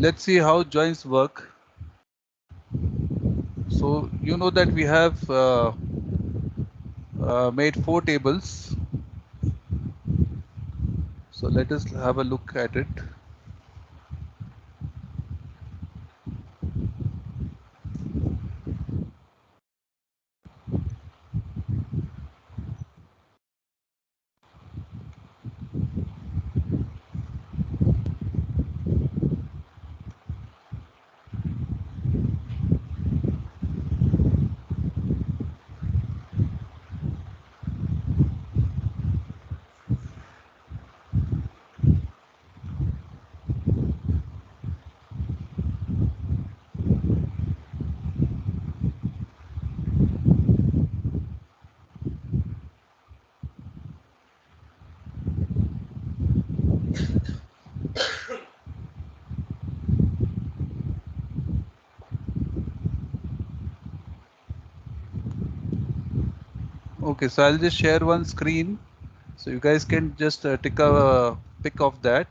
let's see how joins work. So you know that we have made 4 tables. So let us have a look at it. Okay, so I'll just share one screen, so you guys can just take a pic of that.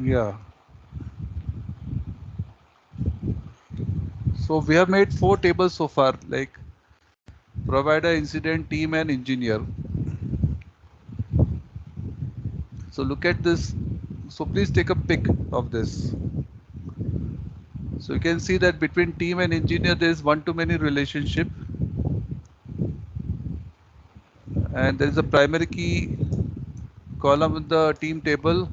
Yeah. So we have made 4 tables so far, like provider, incident, team, and engineer. So look at this. So please take a pic of this. So you can see that between team and engineer there is one-to-many relationship, and there is a primary key column in the team table,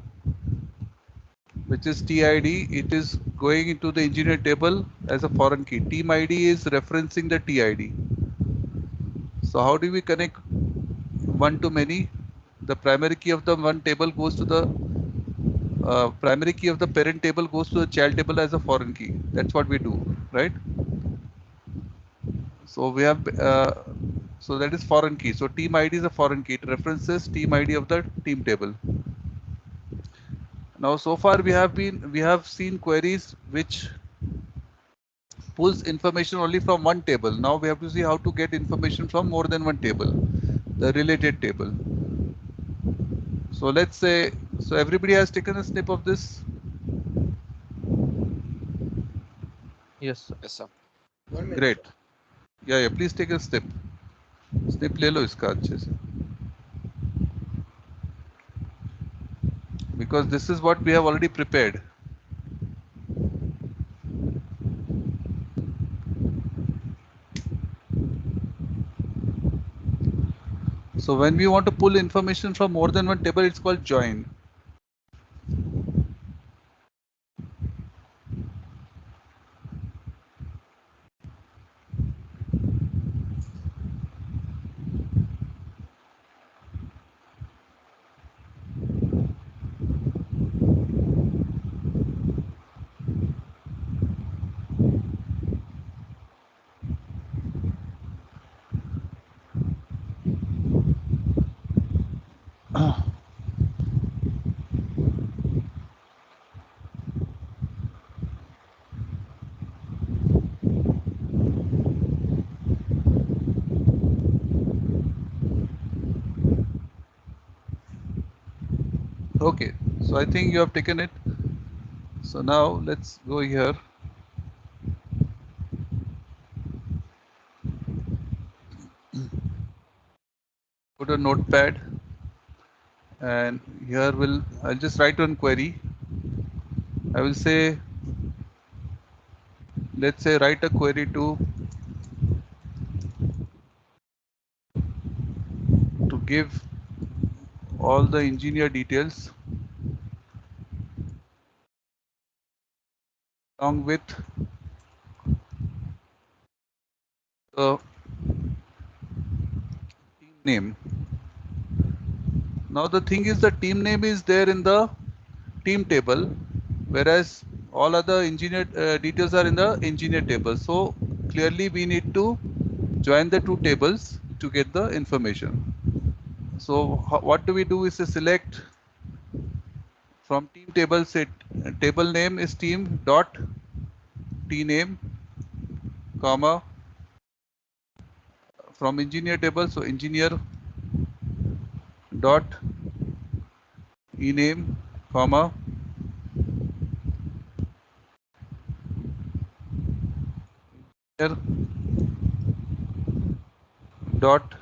which is TID. It is going into the engineer table as a foreign key. Team ID is referencing the TID. So how do we connect one-to-many? The primary key of the one table goes to the primary key of the parent table goes to the child table as a foreign key. That's what we do, right? So we have so that is foreign key. So team ID is a foreign key. It references team ID of the team table. Now so far we have seen queries which pulls information only from one table. Now we have to see how to get information from more than one table, the related table. So let's say, so everybody has taken a snip of this. Yes, sir. Yes, sir. Great. Yeah, please take a snip. Snip ले लो इसका अच्छे से. Because this is what we have already prepared. So when we want to pull information from more than one table, it's called join. Okay, so I think you have taken it. So now let's go here. Go to Notepad, and here I'll just write one query. I will say, let's say write a query to give all the engineer details along with the team name. Now the thing is, the team name is there in the team table, whereas all other engineer details are in the engineer table. So clearly we need to join the two tables to get the information. So what do we do is to select from team table, set table name is team dot t name, comma, from engineer table, so engineer dot ename, comma, engineer dot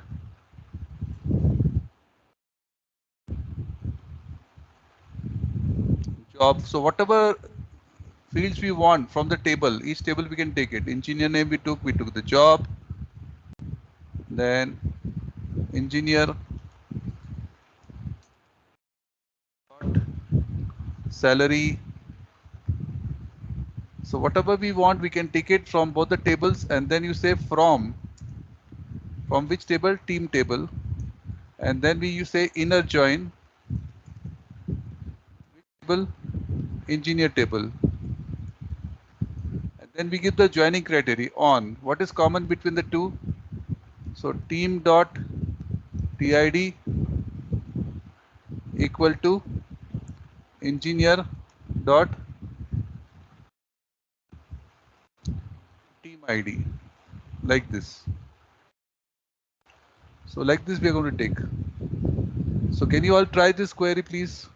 job. So whatever fields we want from the table, each table we can take it. Engineer name we took the job, then engineer dot salary. So whatever we want, we can take it from both the tables, and then you say from which table? Team table, and then you say inner join table, engineer table, and then we give the joining criteria on what is common between the two. So team dot tid equal to engineer dot team id, like this. So like this we are going to take. So can you all try this query, please?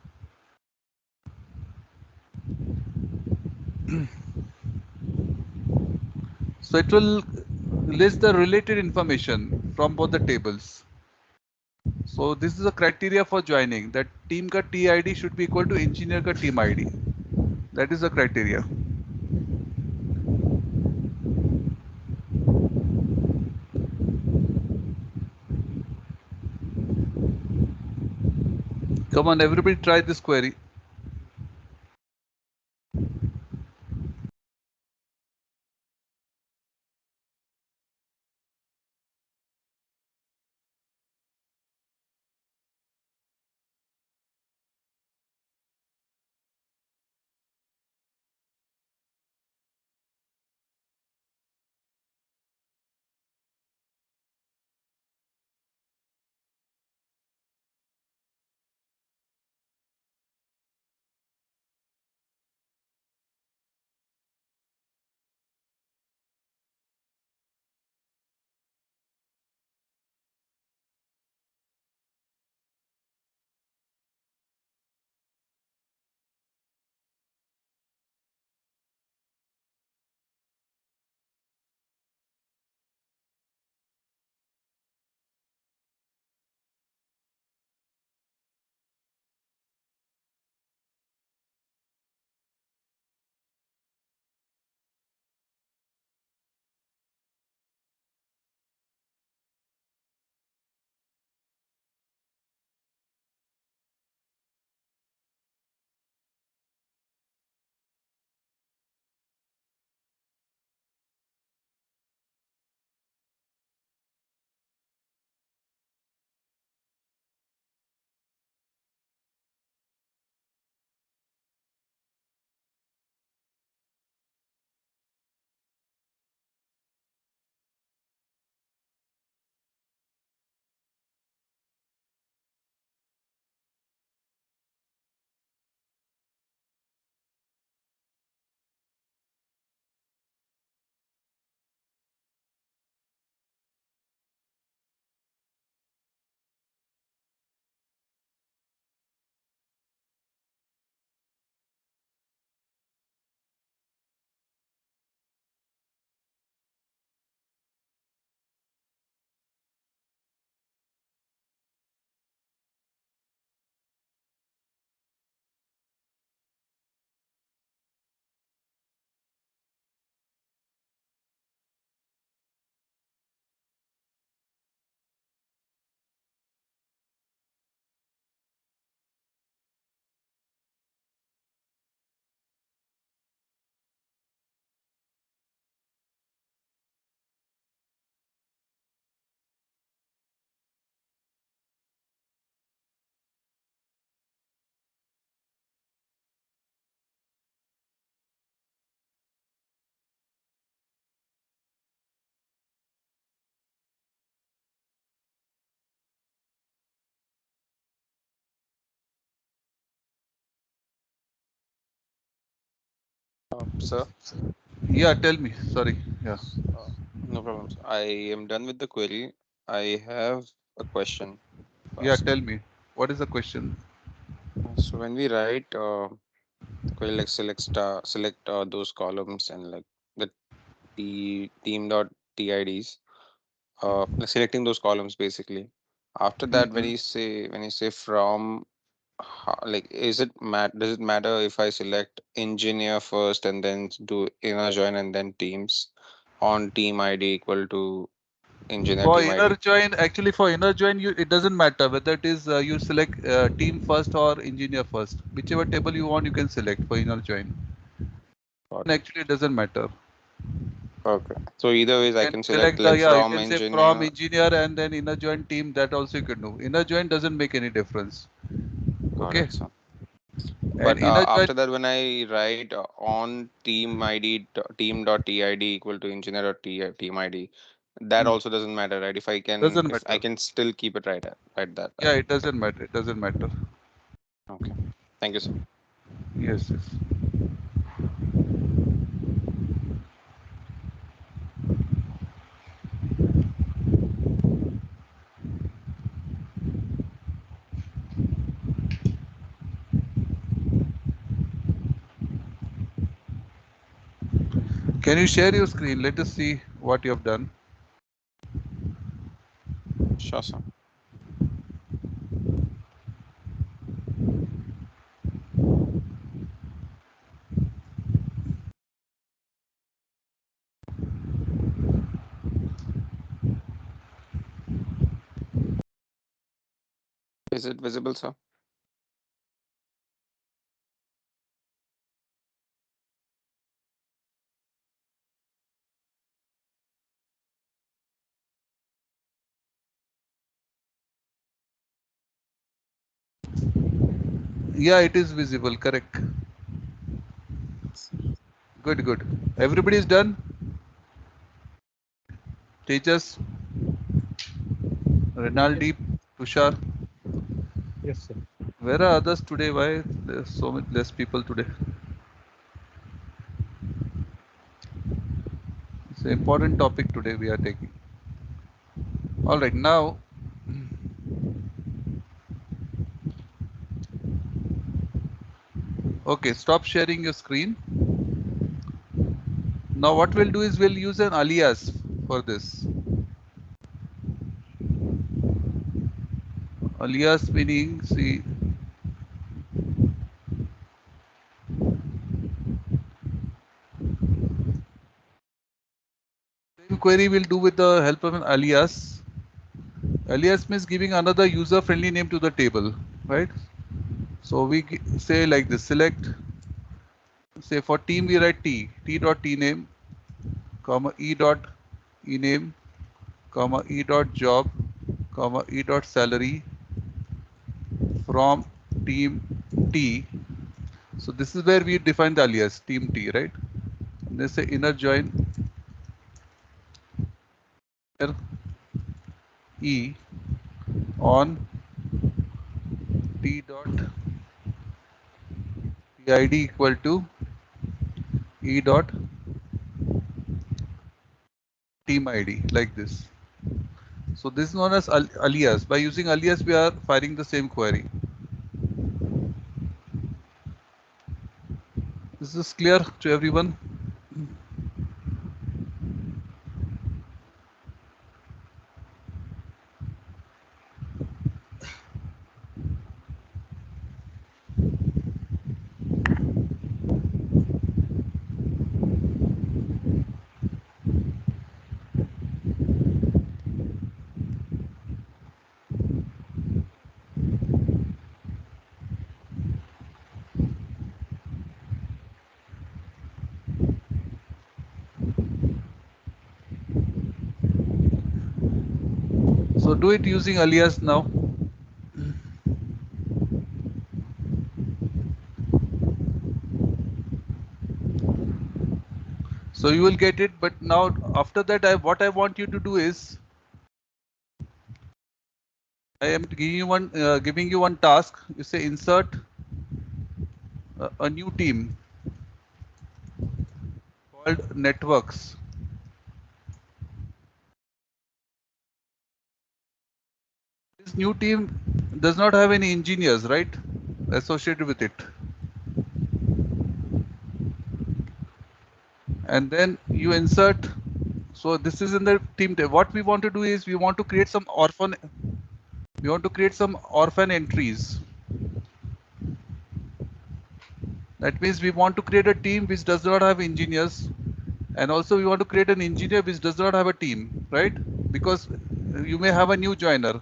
So it will list the related information from both the tables. So this is a criteria for joining, that team ka TID should be equal to engineer ka team ID. That is the criteria. Come on, everybody try this query. Sir, Yeah, tell me. Sorry. Yeah. No problems. I am done with the query. I have a question to Yeah, ask. tell me. What is the question? So when we write the query like select those columns and like the team dot tids, like selecting those columns basically. After that, Mhm. when you say from, like is it does it matter if I select engineer first and then do inner join and then teams on team ID equal to engineer For team inner ID? join, actually for inner join, it doesn't matter whether it is you select team first or engineer first. Whichever table you want, you can select for inner join. Got it. Actually, it doesn't matter. Okay. So either You ways, I can can select select the, like yeah, you from can say from engineer. engineer and then inner join team. That also you can do. Inner join doesn't make any difference. Got Okay. it, sir. And But inner join after that, when I write on team ID team dot tid equal to engineer dot team ID, that hmm, also doesn't matter, right? doesn't If I matter. can still keep it right that Yeah, time. it doesn't matter. It doesn't matter. Okay. Thank you, sir. Yes, yes. Can you share your screen? Let us see what you have done. Sure, sir. Is it visible, sir? Yeah, it is visible. Correct. Good, good. Everybody is done. Teachers, Yes, Rinaldi, Tushar. yes, sir. Where are others today? Why there's so many less people today? It's an important topic today we are taking. All right, now, okay, stop sharing your screen. Now what we'll do is we'll use an alias for this. Alias meaning, see, same query we'll do with the help of an alias. Alias means giving another user-friendly name to the table, right? So we say like this: select. Say for team we write t dot t name, comma e dot e name, comma e dot job, comma e dot salary from team T. So this is where we define the alias team T, right? And they say inner join E on T dot PID equal to E dot team ID like this. So this is known as alias. By using alias, we are firing the same query. This is clear to everyone. So do it using alias now. So you will get it. But now after that, what I want you to do is I am giving you one task. You say insert a new team called networks. new team does not have any engineers, right, associated with it. And then you insert. So this is in the team table. What we want to do is we want to create some orphan. We want to create some orphan entries. That means we want to create a team which does not have engineers, and also we want to create an engineer which does not have a team, right? Because you may have a new joiner.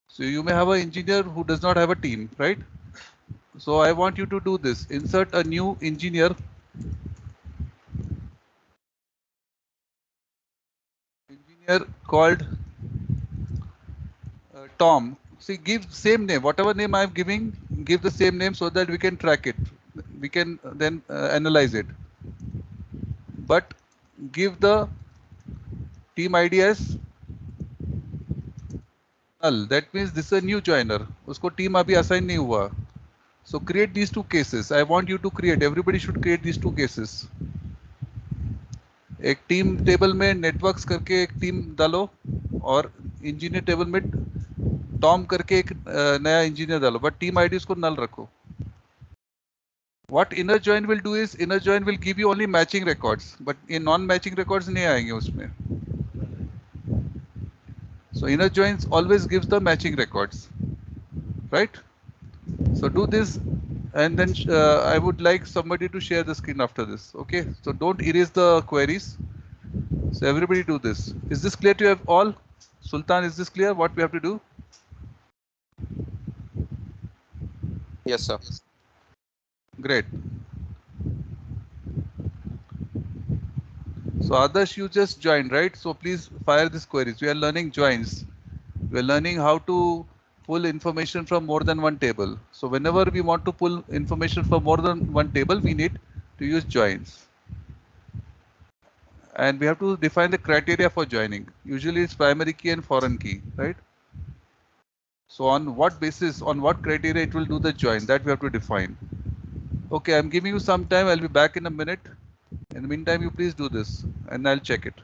So you may have an engineer who does not have a team, right? So I want you to do this. Insert a new engineer called Tom. See, give same name. Whatever name I'm giving, give the same name so that we can track it. We can then analyze it. But give the team ID as null. That means this is a new joiner. उसको team अभी assign नहीं हुआ. So create these two cases. I want you to create. Everybody should create these two cases. एक team table में networks करके एक team डालो और इंजीनियर टेबल में टॉम करके एक नया इंजीनियर डालो बट टीम आईडी उसको नल रखो. What inner join will do is inner join will give you only matching records, but in non-matching records नहीं आएंगे उसमें. So inner joins always gives the matching records, right? So do this, and then I would like somebody to share the screen after this. Okay, so don't erase the queries. So everybody do this. Is this clear to you all? Sultan, is this clear what we have to do? Yes, sir. Great. So Adarsh, you just joined, right? So please fire these queries. We are learning joins. We are learning how to pull information from more than one table. So whenever we want to pull information from more than one table, we need to use joins. And we have to define the criteria for joining. Usually it's primary key and foreign key, right? So on what basis, on what criteria it will do the join, that we have to define. Okay, I'm giving you some time. I'll be back in a minute. In the meantime, you please do this and I'll check it.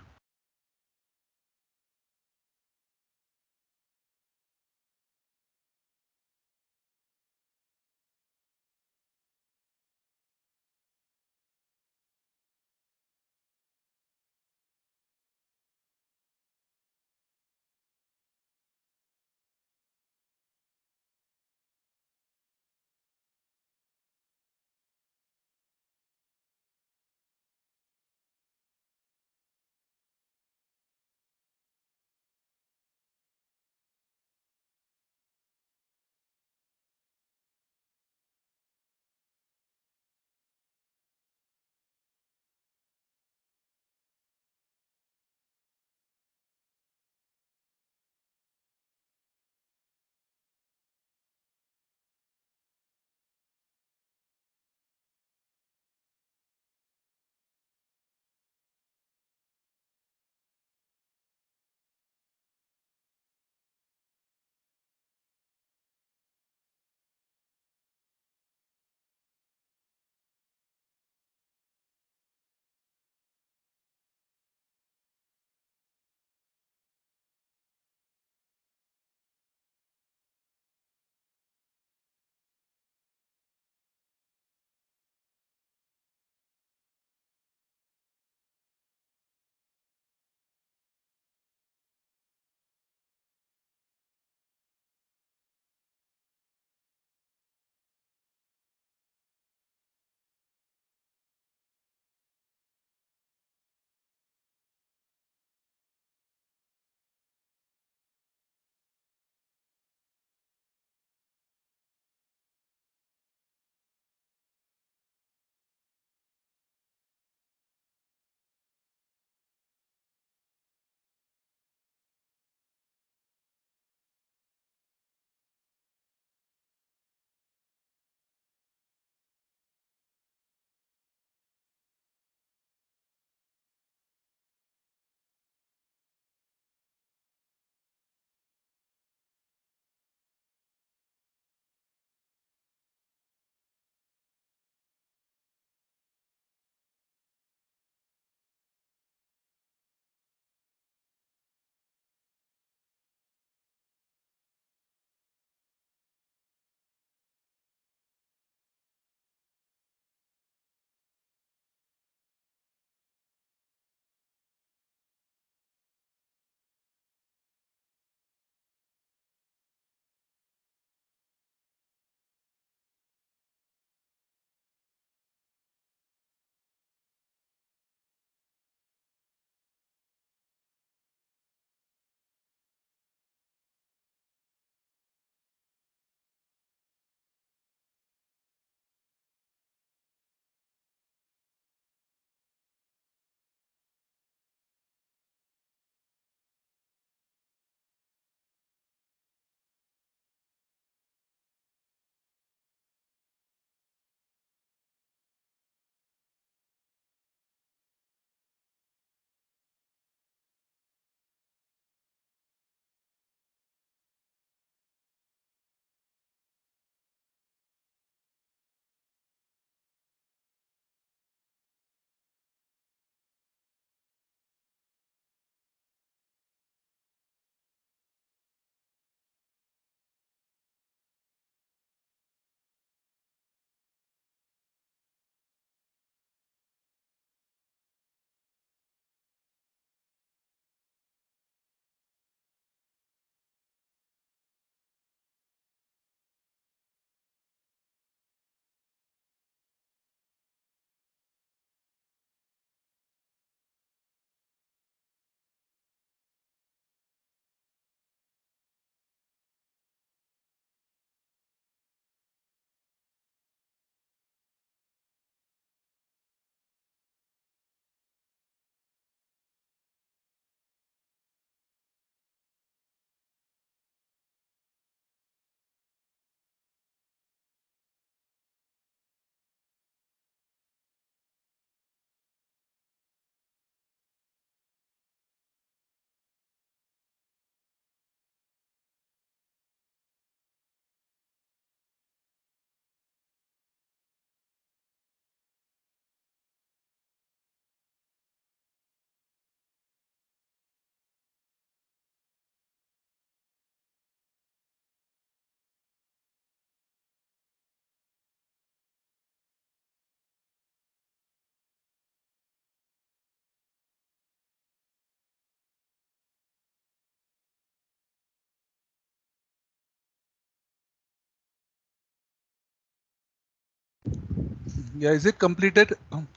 Yeah, is it completed?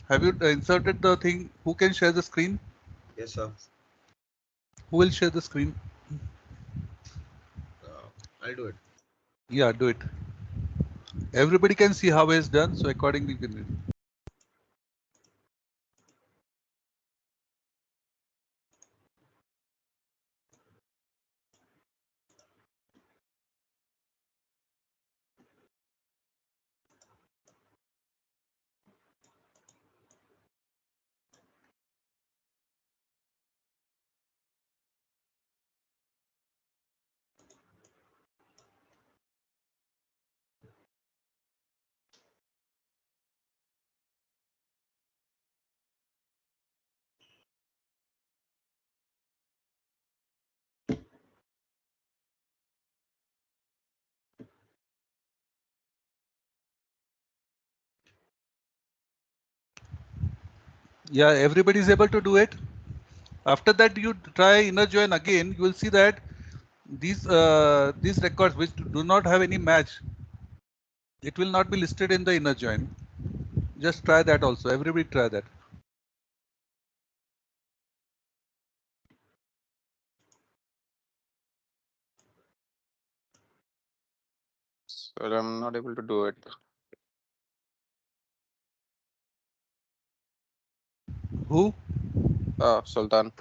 Have you inserted the thing? Who can share the screen? Yes, sir. Who will share the screen? I'll do it. Yeah, do it. Everybody can see how it's done, so accordingly you can do it. Yeah, everybody is able to do it. After that, you try inner join again. You will see that these records which do not have any match, it will not be listed in the inner join. Just try that also. Everybody try that. So I'm not able to do it. Who? Sultan.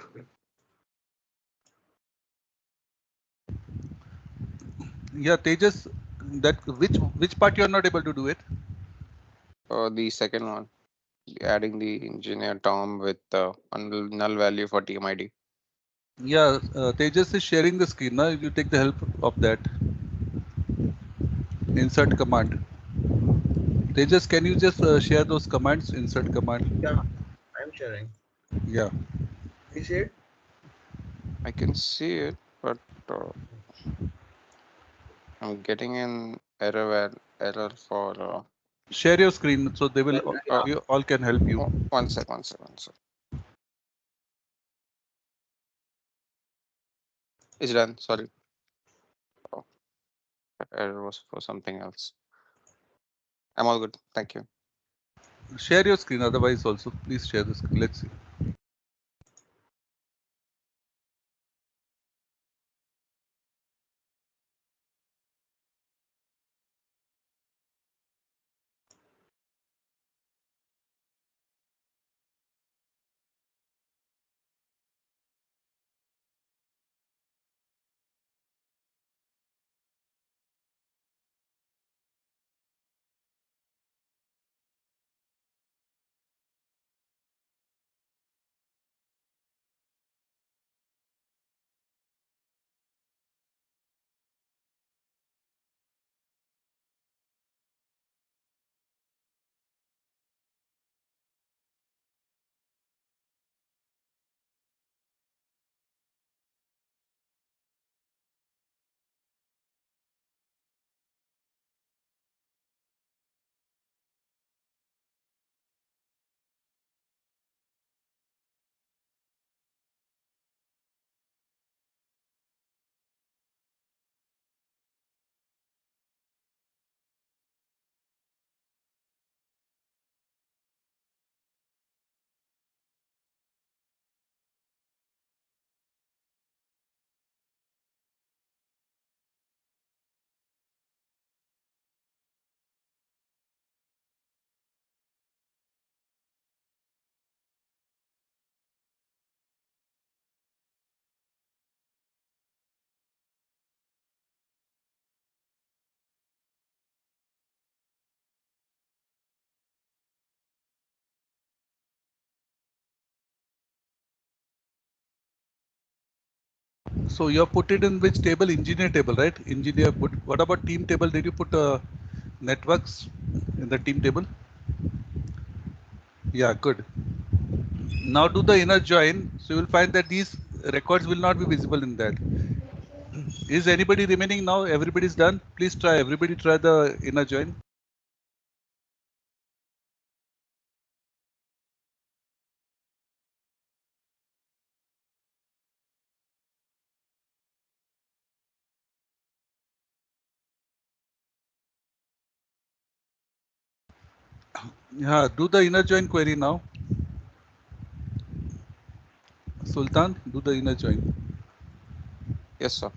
Yeah, Tejas. That which part you are not able to do it? The second one, adding the engineer Tom with null value for team ID. Yeah, Tejas is sharing the screen. Now you take the help of that. Insert command. Tejas, can you just share those commands? Insert command. Yeah, I'm sharing. Yeah. You see it? I can see it, but uh, I'm getting an error for. Share your screen so they will Uh, you all can help you. One sec, one sec, one sec. It's done. Sorry. Oh, that error was for something else. I'm all good. Thank you. Share your screen. Otherwise, also please share the screen. Let's see. So you have put it in which table? Engineer table, right? Engineer put. What about team table? Did you put networks in the team table? Yeah, good. Now do the inner join. So you will find that these records will not be visible in that. Is anybody remaining now? Everybody's done. Please try. Everybody try the inner join. Yeah, do the inner join query now. Sultan, do the inner join. Yes, sir.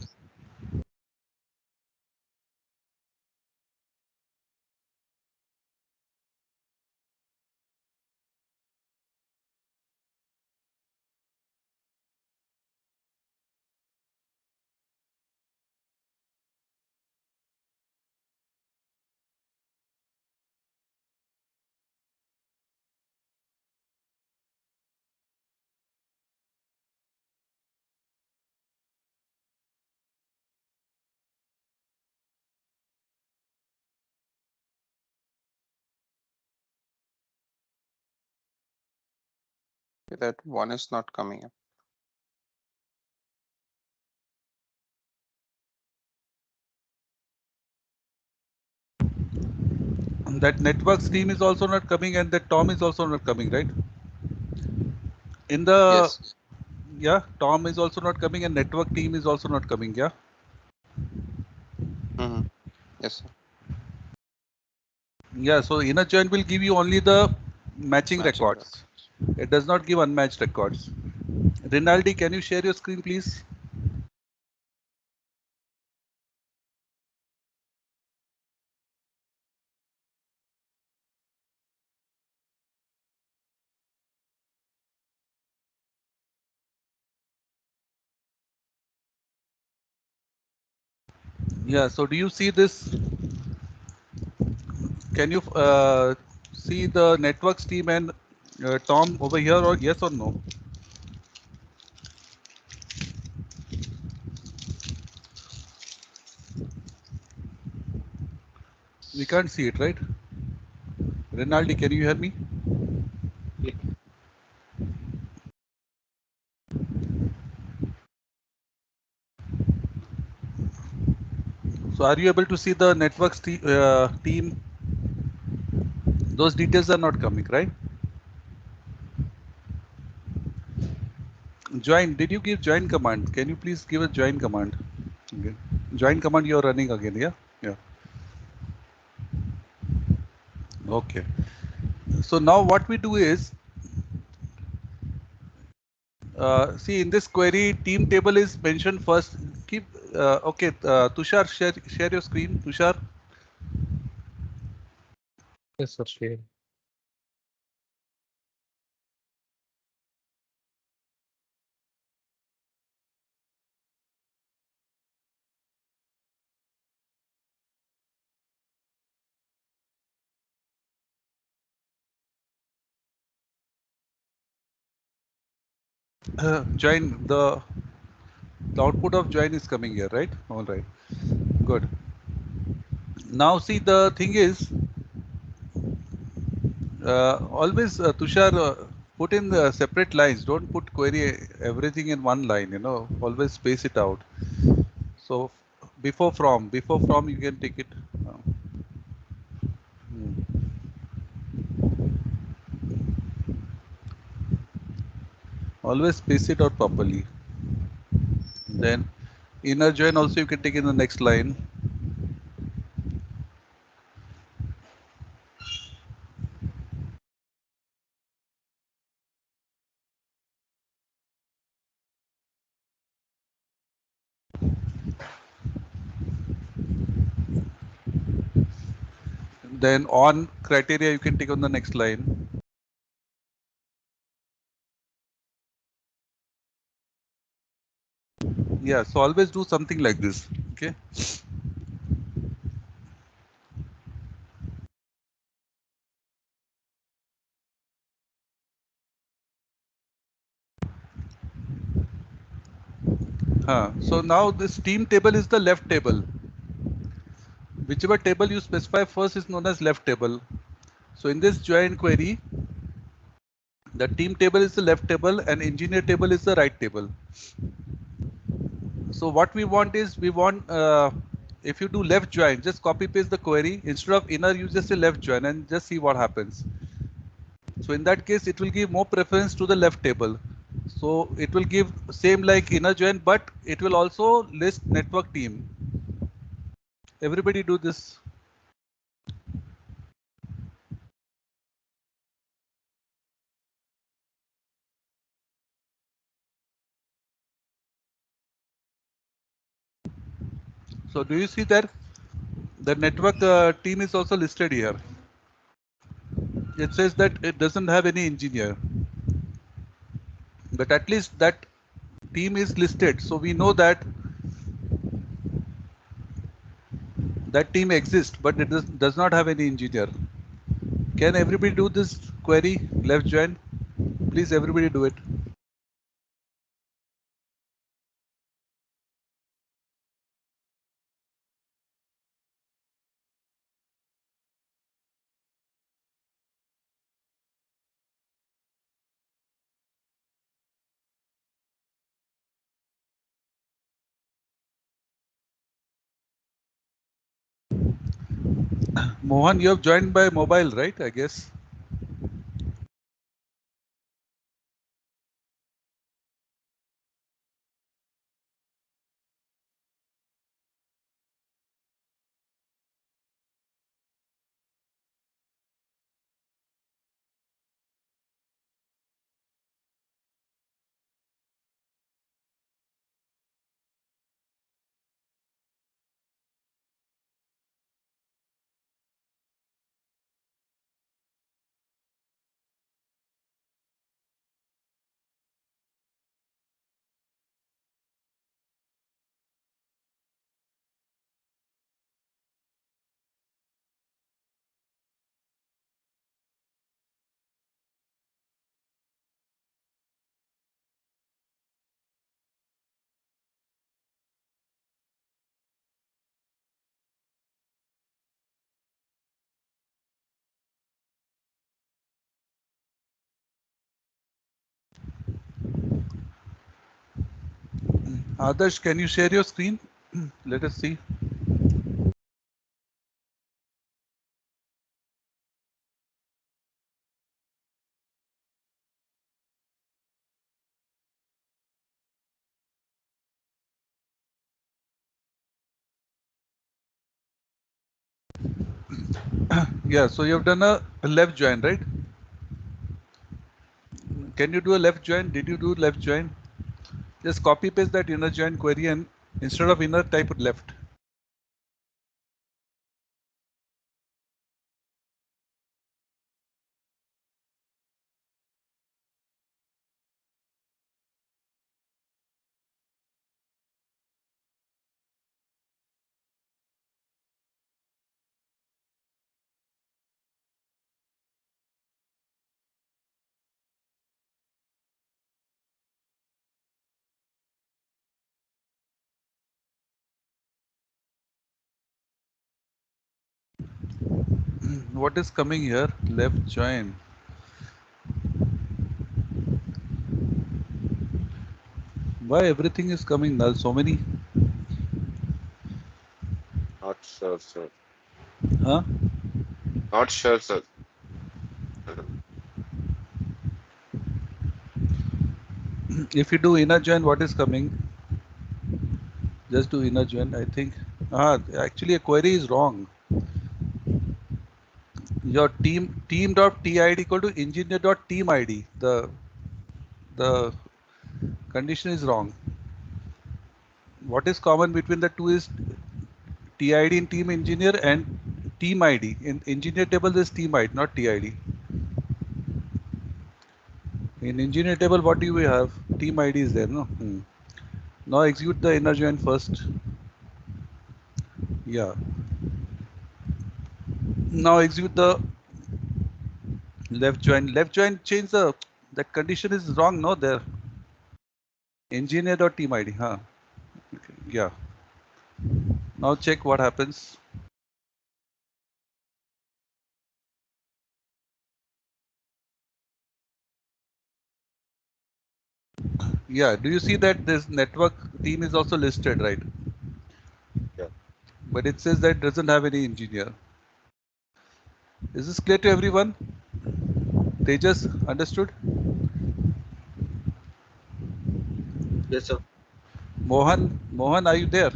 That one is not coming up. That networks team is also not coming, and that Tom is also not coming, right? In the Yes. yeah, Tom is also not coming, and network team is also not coming. Yeah. Mm-hmm. Yes, sir. Yeah. So inner join will give you only the matching Matching records. It does not give unmatched records. Rinaldi, can you share your screen, please? Yeah. So do you see this? Can you see the networks team and Tom over here, or yes or no? We can't see it, right? Rinaldi, can you hear me? Yeah. So are you able to see the networks team? Those details are not coming, right? Join. Did you give join command? Can you please give a join command? Okay. Join command you're running again, yeah? Yeah. Okay. So now what we do is, see in this query, team table is mentioned first. Keep, okay, Tushar, share your screen, Tushar. Yes, sir. Share. Join, the output of join is coming here, right? All right, good. Now see the thing is, always Tushar, put in the separate lines. Don't put query everything in one line, you know, always space it out. So before from you can take it. Hmm. Always space it out properly. Then inner join also you can take in the next line. Then on criteria you can take on the next line. Yeah, so always do something like this. Okay. So now this team table is the left table. Whichever table you specify first is known as left table. So in this join query, the team table is the left table and engineer table is the right table. So what we want is if you do left join, just copy paste the query. Instead of inner, you just say left join and just see what happens. So in that case, it will give more preference to the left table. So it will give same like inner join, but it will also list network team. Everybody do this. So do you see that the network team is also listed here? It says that it doesn't have any engineer, but at least that team is listed, so we know that that team exists, but it does not have any engineer. Can everybody do this query left join? Please everybody do it. Mohan, you have joined by mobile, right? I guess. Adarsh, can you share your screen? Let us see. Yeah, so you have done a left join, right? Can you do a left join? Did you do left join? Just copy paste that inner join query and instead of inner type left. What is coming here? Left join. Why everything is coming null? So many, Not sure, sir. huh? Not sure, sir. If you do inner join, what is coming? Just do inner join. I think. Actually a query is wrong. Your team dot tid equal to engineer dot team id. The condition is wrong. What is common between the two is TID in team engineer and team ID. In engineer table, there's team ID, not TID. In engineer table, what do we have? Team ID is there, no? Now execute the inner join first. Yeah. Now execute the left join. Left join change the that condition is wrong, no there. Engineer dot team ID, huh? Okay. Yeah. Now check what happens. Yeah. Do you see that this network team is also listed, right? Yeah. But it says that it doesn't have any engineer. Is this clear to everyone? Tejas, understood? Yes, sir. Mohan, are you there?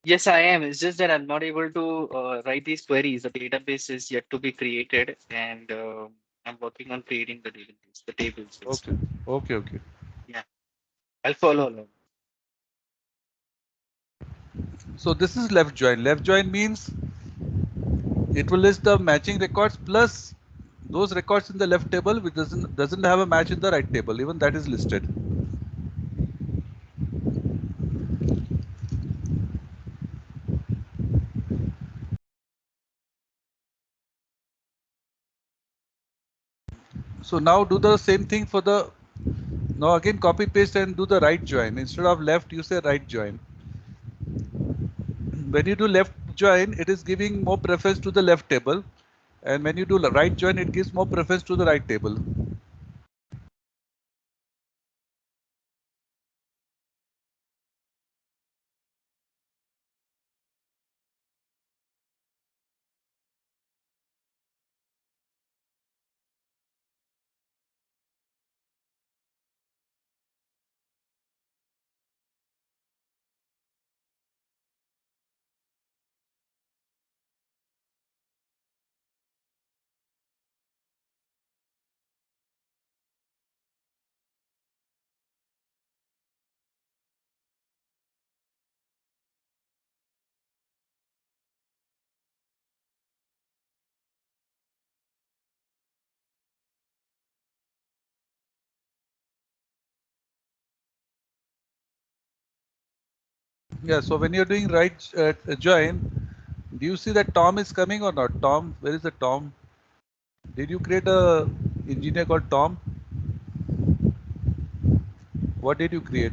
Yes, I am. It's just that I'm not able to write these queries. The database is yet to be created, and I'm working on creating the database, the tables. Okay, okay. Yeah, I'll follow along. So this is left join. Left join means it will list the matching records plus those records in the left table which doesn't have a match in the right table. Even that is listed. So now do the same thing for the, now again copy paste and do the right join. Instead of left, you say right join. When you do left join, it is giving more preference to the left table. And when you do the right join, it gives more preference to the right table. Yeah, so when you're doing right join, do you see that Tom is coming or not? Tom, where is the Tom? Did you create a engineer called Tom? What did you create?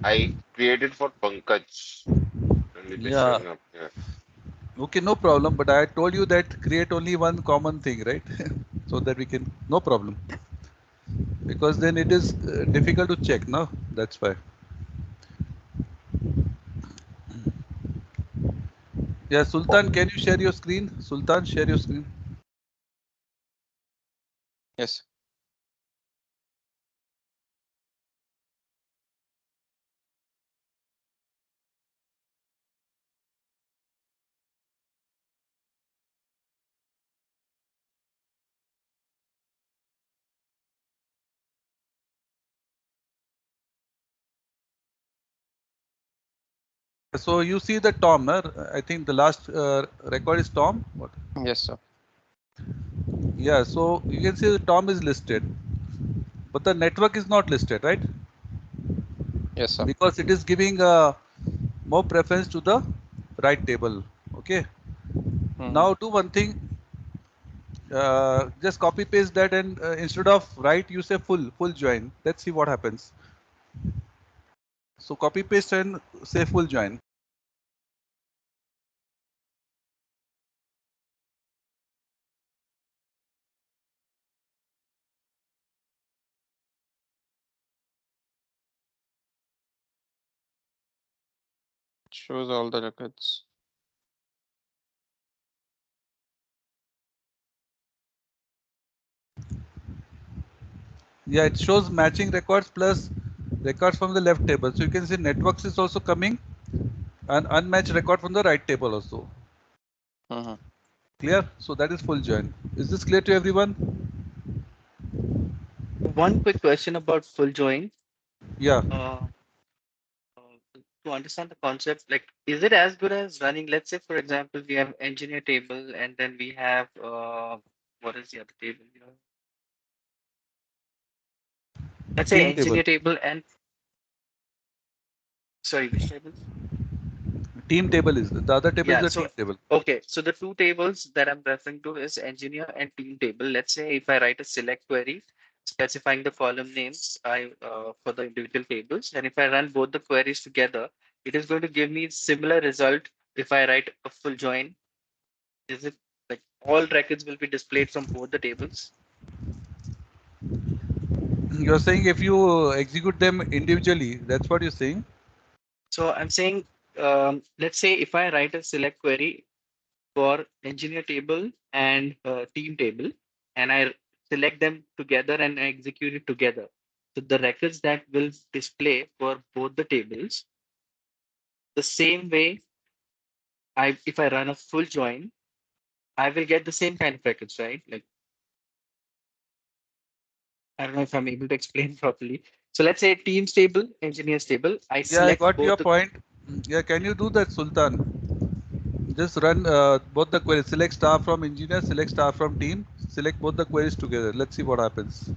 I created for Pankaj and it is Yeah, showing up here. okay, no problem. But I told you that create only one common thing, right? So that we can, no problem. Because then it is difficult to check, no? That's why. Yeah, Sultan, can you share your screen? Sultan, share your screen. Yes. So you see the Tom, no? I think the last record is Tom. What? Yes, sir. Yeah, so you can see the Tom is listed, but the network is not listed, right? Yes, sir. Because it is giving more preference to the right table. Okay. Mm-hmm. Now do one thing. Just copy paste that and instead of right, you say full join. Let's see what happens. So copy paste and say full join. Shows all the records. Yeah, it shows matching records plus records from the left table. So you can see networks is also coming and unmatched record from the right table also. Mm-hmm. Clear? So that is full join. Is this clear to everyone? One quick question about full join. Yeah. To understand the concept, like, is it as good as running? Let's say, for example, we have engineer table, and then we have what is the other table here? Let's say Team table. engineer table and sorry, which table? Team table is the other table is Yeah. the So team table. okay, so the two tables that I'm referring to is engineer and team table. Let's say if I write a select query specifying the column names I for the individual tables, and if I run both the queries together, it is going to give me similar result if I write a full join. Is it like all records will be displayed from both the tables? You're saying if you execute them individually, that's what you're saying? So I'm saying, let's say if I write a select query for engineer table and team table, and I select them together and I execute it together. So the records that will display for both the tables, the same way if I run a full join, I will get the same kind of records, right? Like, I don't know if I'm able to explain properly. So let's say teams table, engineers table. I Yeah, I select got your both the point. Yeah, can you do that, Sultan? Just run both the queries. Select star from engineer, select star from team, select both the queries together. Let's see what happens.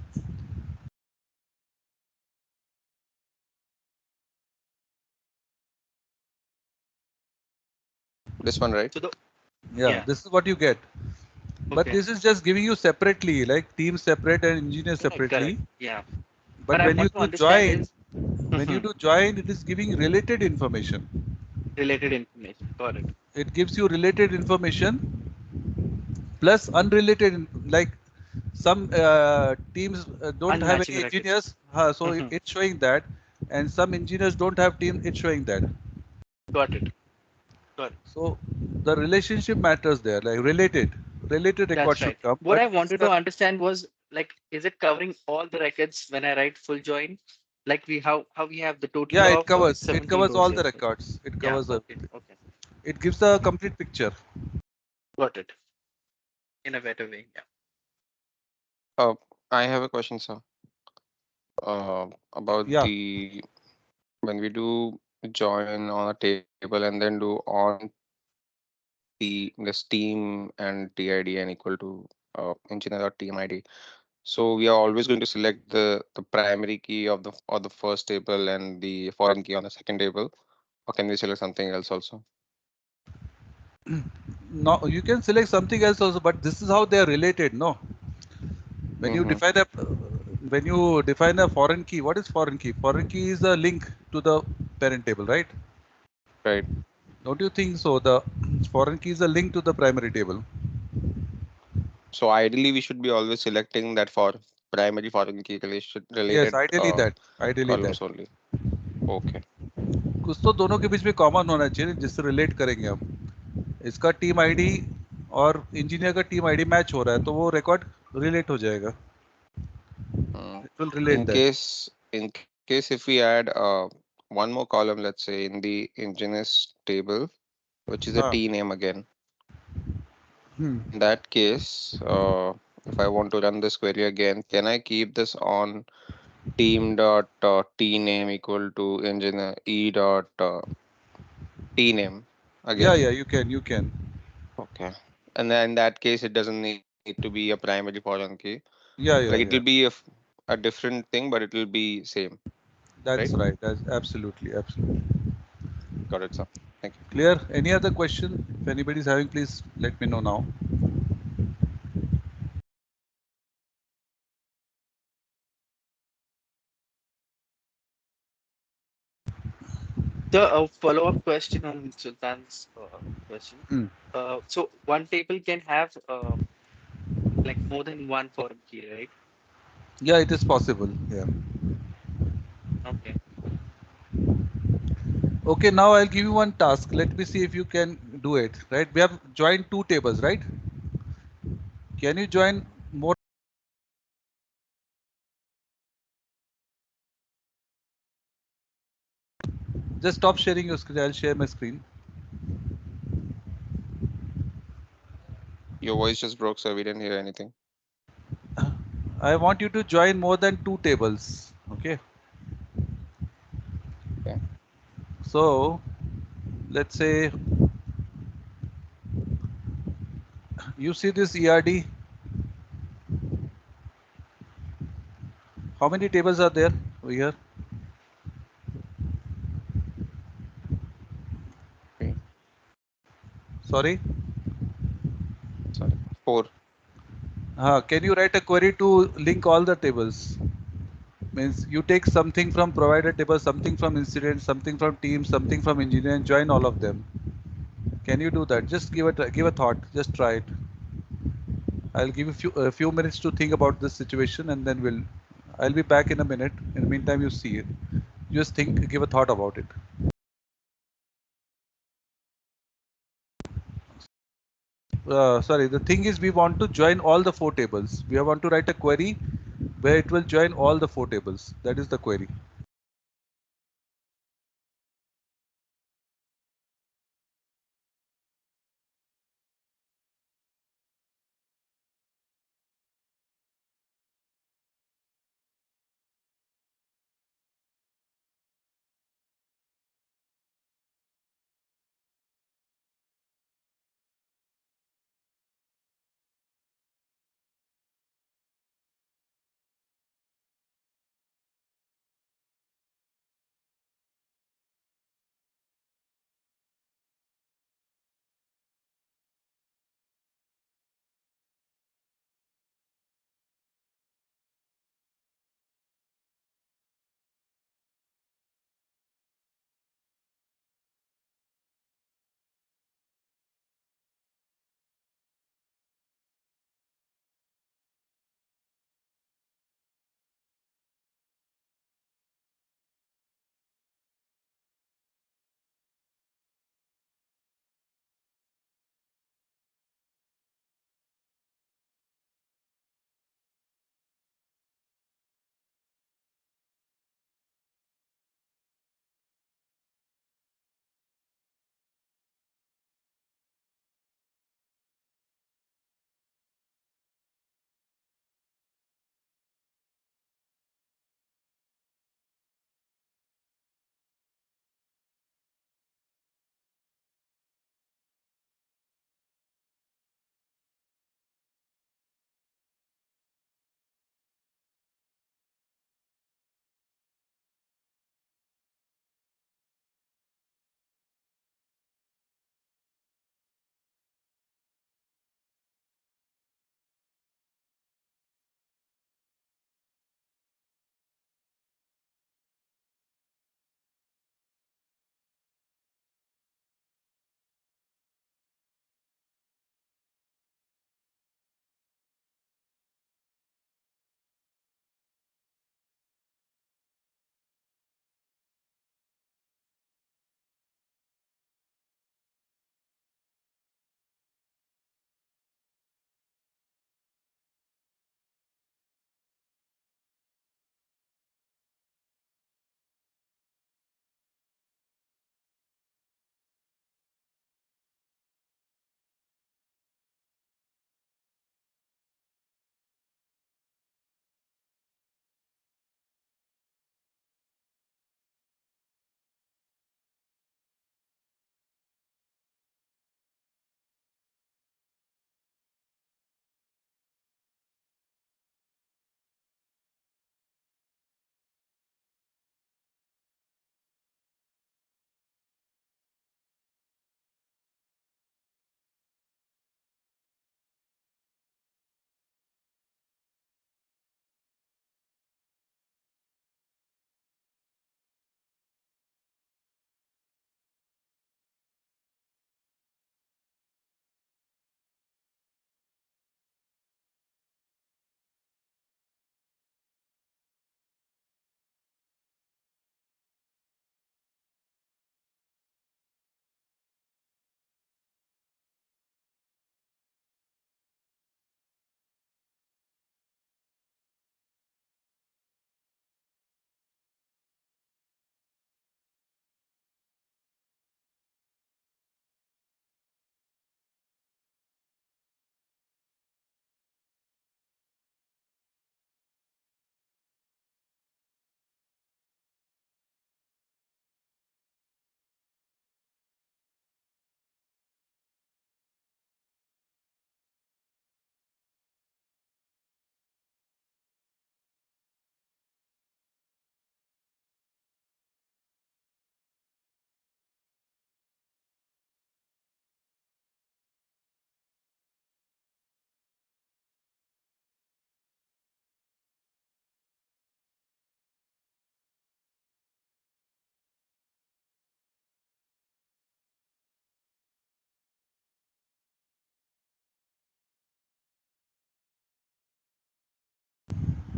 This one, right? So the Yeah, this is what you get. But okay, this is just giving you separately, like team separate and engineer correct, separately. correct. Yeah. But But I when you want to do understand join, is when you do join, it is giving related information. related information. Got it. It gives you related information plus unrelated, like some teams don't have Unmatching any records. engineers, so it's showing that, and some engineers don't have team, it's showing that. Got it. Got it. So the relationship matters there, like related record That's should right. come, What but I these wanted to are, understand was like, is it covering all the records when I write full join? Like how we have the total yeah, of it 17 covers rows all here. the records, it Yeah. covers Okay. everything. Okay. It gives a complete picture. Got it. In a better way. Yeah. Uh, I have a question, sir. About Yeah, the when we do join on a table and then do on this team and TID and equal to engineer or team ID. So we are always going to select the primary key of the first table and the foreign key on the second table, or can we select something else also? no, you can select something else also, but this is how they are related, no? When you Mm-hmm. define a foreign key, what is foreign key? Foreign key is a link to the parent table, right? Right. Don't you think so? The foreign key is a link to the primary table. So ideally, we should be always selecting that for primary foreign key Yes, related ideally that. Ideally that. columns only. Okay. कुछ तो दोनों के बीच में common होना चाहिए जिससे relate करेंगे हम. इसका टीम आईडी और इंजीनियर का टीम आईडी मैच हो रहा है तो वो रिकॉर्ड रिलेट हो जाएगा. Mm. It will relate that. In case if we add one more column, let's say in the engineers table, which is a हाँ. T name again. Hmm. In that case, if I want to run this query again, can I keep this on team dot T name equal to engineer E dot T name Yeah, again? yeah, you can. Okay. And then in that case, it doesn't need to be a primary foreign key. Yeah, Like yeah, it will yeah. be a different thing, but it will be same, That's right? right. That's absolutely, absolutely. Got it, sir. Thank you. Clear? Any other question? If anybody is having, please let me know now. So a follow-up question on Sultan's question. Hmm. So one table can have like more than one foreign key, right? Yeah, it is possible. Yeah. Okay. Okay, now I'll give you one task. Let me see if you can do it. Right? We have joined two tables, right? Can you join more? Just stop sharing your screen. I'll share my screen. Your voice just broke, sir. We didn't hear anything. I want you to join more than two tables. Okay. Okay. So let's say you see this ERD. How many tables are there over here? Okay. Sorry. Sorry. 4. Can you write a query to link all the tables? Means you take something from provider table, something from incident, something from team, something from engineer, and join all of them. Can you do that? Just give a thought. Just try it. I'll give you a few minutes to think about this situation, and then I'll be back in a minute. In the meantime, you see it. Just think, give a thought about it. Sorry, the thing is we want to join all the four tables. We want to write a query where it will join all the four tables. That is the query.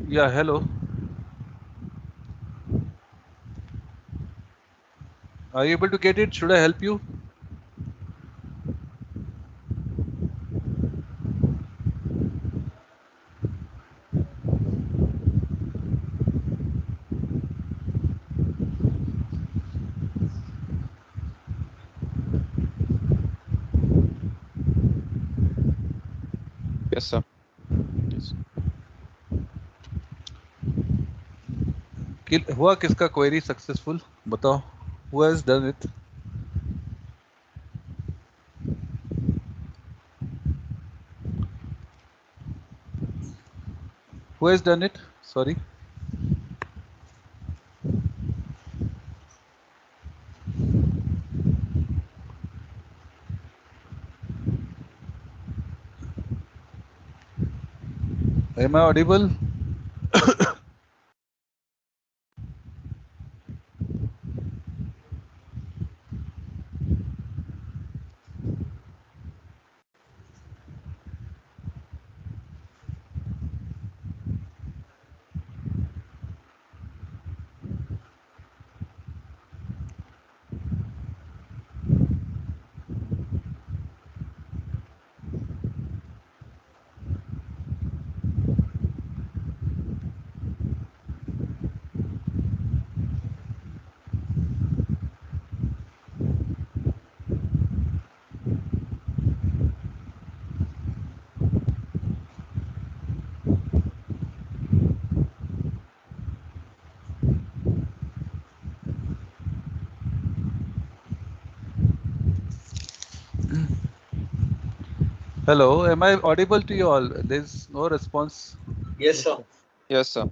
Yeah, hello. Are you able to get it? Should I help you? Yes, sir. Yes. हुआ किसका query successful बताओ. Who has done it? Who has done it? Sorry. Am I audible? Hello, am I audible to you all? There's no response. Yes, sir. Yes, sir.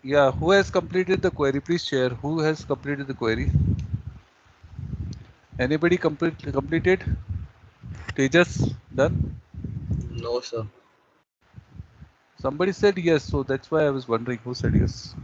Yeah, who has completed the query? Please share. Who has completed the query? Anybody completed? Tejas done? No, sir. Somebody said yes, so that's why I was wondering who said yes.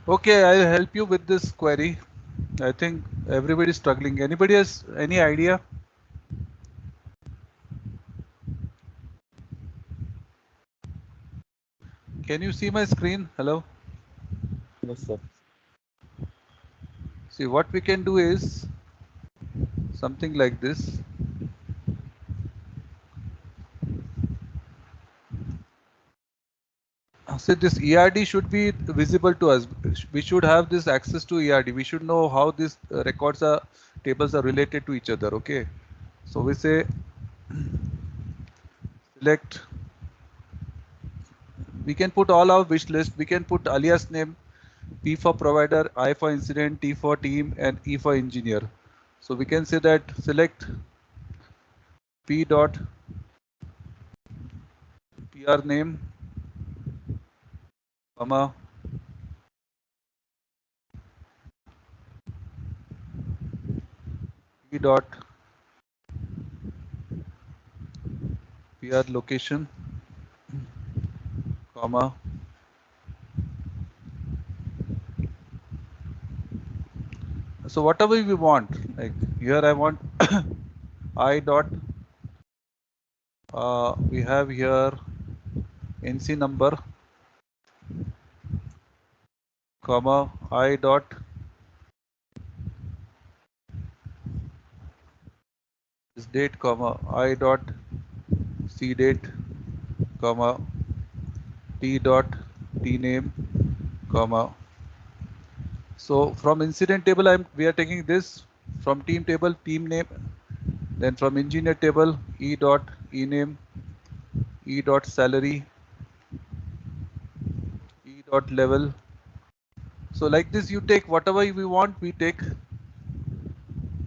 Okay, I'll help you with this query. I think everybody is struggling. Anybody has any idea? Can you see my screen? Hello? Yes, sir. See, what we can do is something like this. So this ERD should be visible to us. We should have this access to ERD. We should know how these records are, tables are related to each other. Okay. So we say select. We can put all our wish list. We can put alias name, P for provider, I for incident, T for team, and E for engineer. So we can say that select P dot PR name, comma, P dot PR location, comma, so whatever we want, like here I want I dot, we have here NC number, comma, I dot is date, comma, I dot C date, comma, T dot T name, comma. So from incident table, we are taking this, from team table, team name, then from engineer table, E dot E name, E dot salary, E dot level. So like this, you take whatever we want, we take.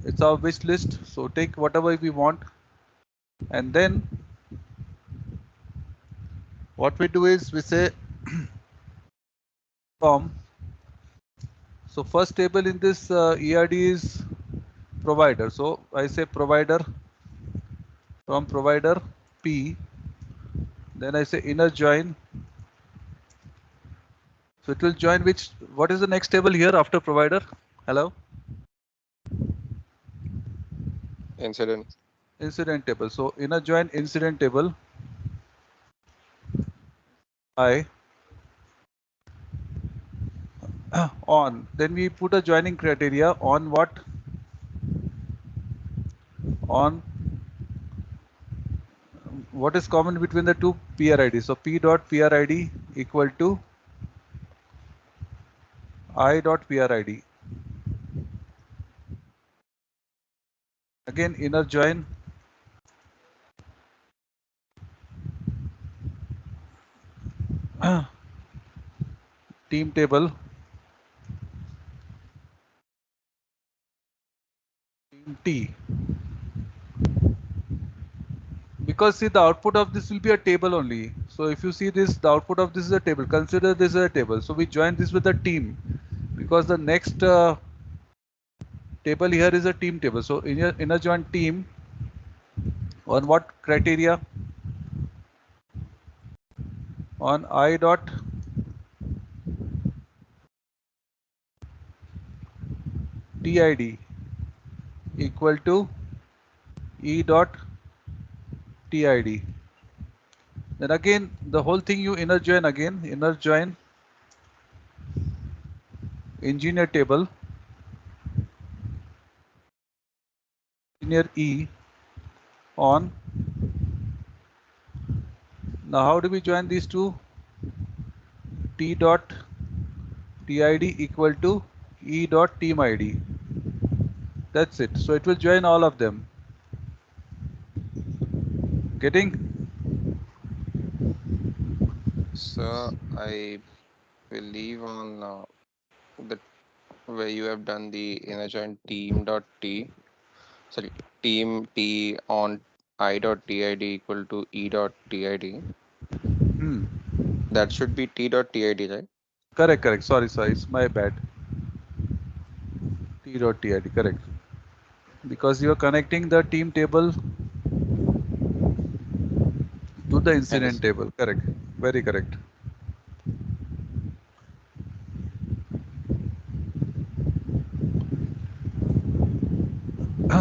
It's our wish list. So take whatever we want. And then what we do is we say from. So first table in this ERD is provider. So I say provider, from provider P. Then I say inner join. So it will join which, what is the next table here after provider? Hello? Incident. Incident table. So inner join incident table. I on. Then we put a joining criteria on what? On what is common between the two PRID. So P dot PRID equal to I dot PRID. Again inner join team table, team T. Because see, the output of this will be a table only. So if you see this, the output of this is a table. Consider this as a table. So we join this with a team, because the next table here is a team table. So inner join team on what criteria? On I dot TID equal to E dot TID. Then again, the whole thing you inner join again, inner join engineer table, engineer E on. Now how do we join these two? T dot TID equal to E dot team ID. That's it. So it will join all of them. Getting? So I believe on the where you have done the inner join team dot T, sorry, team T on I dot TID equal to E dot TID. Hmm. That should be T dot TID, right? Correct, correct. Sorry. It's my bad. T dot TID, correct. Because you are connecting the team table to the And incident this, table. Correct. Very correct.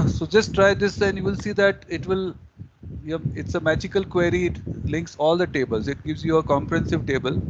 So just try this and you will see that it will, yep, it's a magical query. It links all the tables. It gives you a comprehensive table.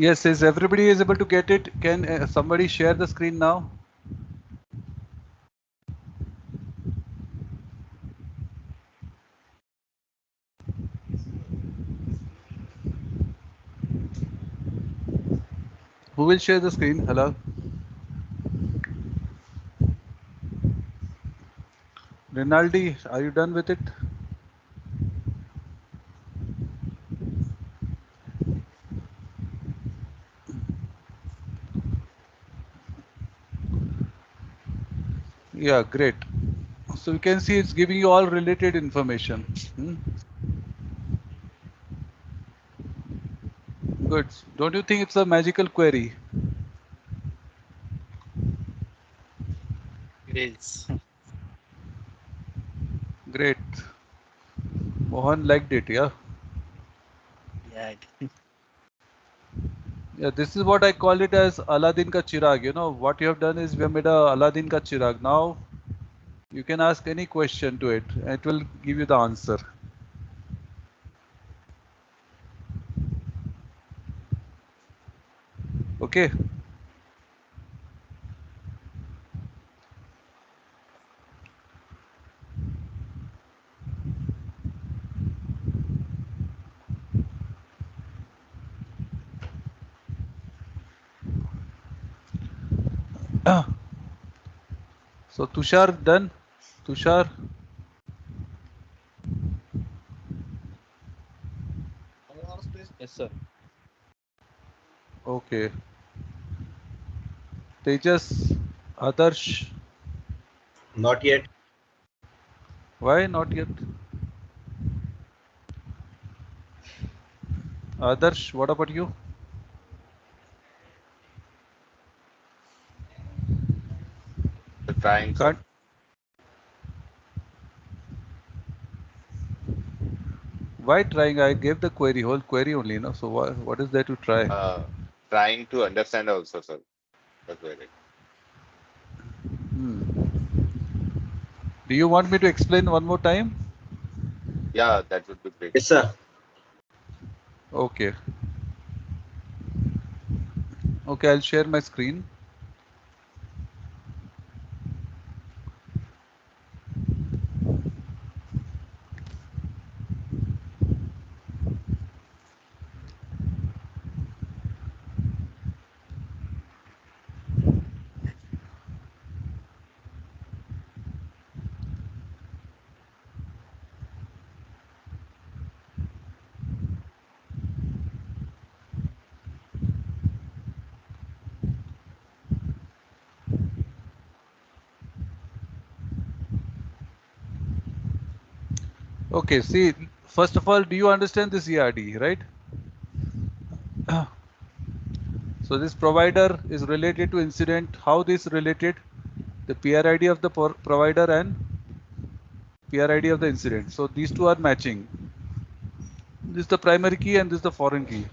Yes, is everybody is able to get it? Can somebody share the screen now? Who will share the screen? Hello? Rinaldi, are you done with it? Yeah, great. So you can see it's giving you all related information. Good. Don't you think it's a magical query? It is. Great. Mohan liked it, yeah? Yeah. Yeah, this is what I call it as Aladdin ka Chirag. You know, what you have done is we have made a Aladdin ka Chirag. Now you can ask any question to it and it will give you the answer. Okay. So Tushar done. Tushar. Yes, sir. Okay. Tejas. Adarsh. Not yet. Why not yet? Adarsh, what about you? The trying, sir. Can't. Why trying? I gave the query, whole query only, you know. So what is there to try? Trying to understand also, sir. The query. Do you want me to explain one more time? Yeah, that would be great. Yes, sir. Okay. Okay, I'll share my screen. Okay, see, first of all, do you understand this ERD, right? So this provider is related to incident. How this related? The PRID of the provider and PRID of the incident. So these two are matching. This is the primary key and this is the foreign key.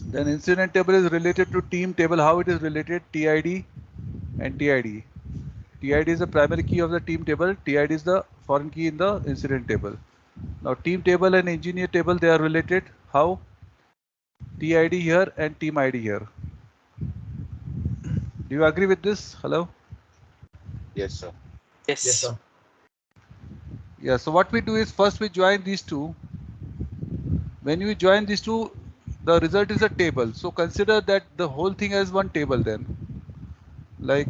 Then incident table is related to team table. How it is related? TID and TID. TID is the primary key of the team table. TID is the foreign key in the incident table. Now team table and engineer table, they are related. How? TID here and team ID here. Do you agree with this? Hello? Yes, sir. Yes. Yes, sir. Yeah, so what we do is first we join these two. When we join these two, the result is a table. So consider that the whole thing as one table then. Like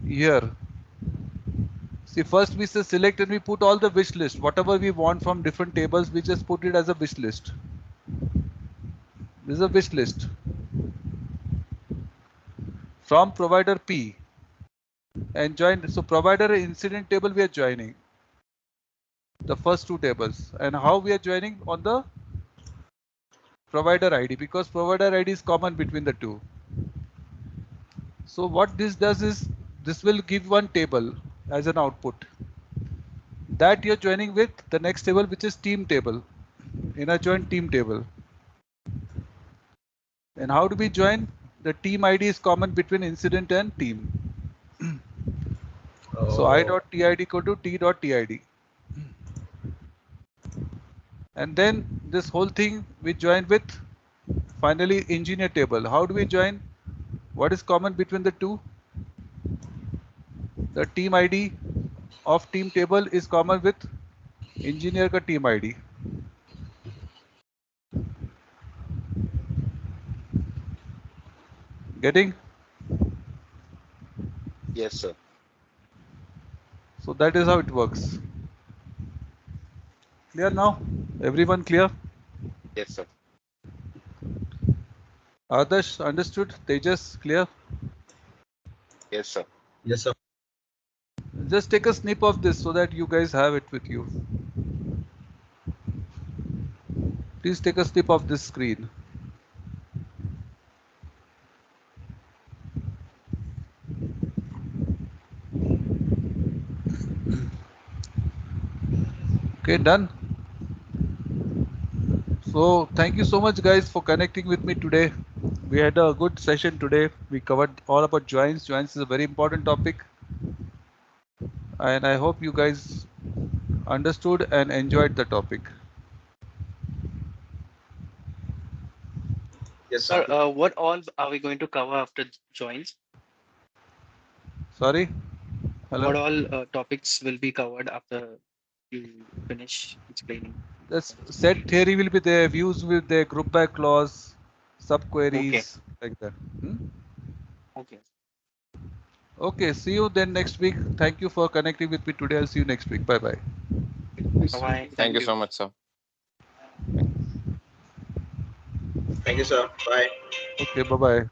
here. See, first we say select and we put all the wish list. Whatever we want from different tables, we just put it as a wish list. This is a wish list. From provider P. And join. So provider incident table we are joining. The first two tables. And how we are joining on the provider ID, because provider ID is common between the two. So what this does is this will give one table as an output that you're joining with the next table, which is team table, in a joint team table. And how do we join? The team ID is common between incident and team. So Oh, I.tid equal to t.tid. And then this whole thing we join with Finally, engineer table. How do we join? What is common between the two? The team ID of team table is common with engineer ka team ID. Getting? Yes, sir. So that is how it works. Clear now? Everyone clear? Yes, sir. Adarsh understood? Tejas clear? Yes, sir. Yes, sir. Just take a snip of this so that you guys have it with you. Please take a snip of this screen. Okay, done. So thank you so much guys for connecting with me today. We had a good session today. We covered all about joins. Joins is a very important topic. And I hope you guys understood and enjoyed the topic. Yes, Sir, sir. what all are we going to cover after joins? Sorry? Hello? What all topics will be covered after you finish explaining? The set theory will be there, views will be there, group by clause, Okay. subqueries, like that. Okay. Okay, see you then next week. Thank you for connecting with me today. I'll see you next week. Bye bye. Bye-bye. Thank you so much, sir. Thank you, sir. Bye. Okay, bye bye.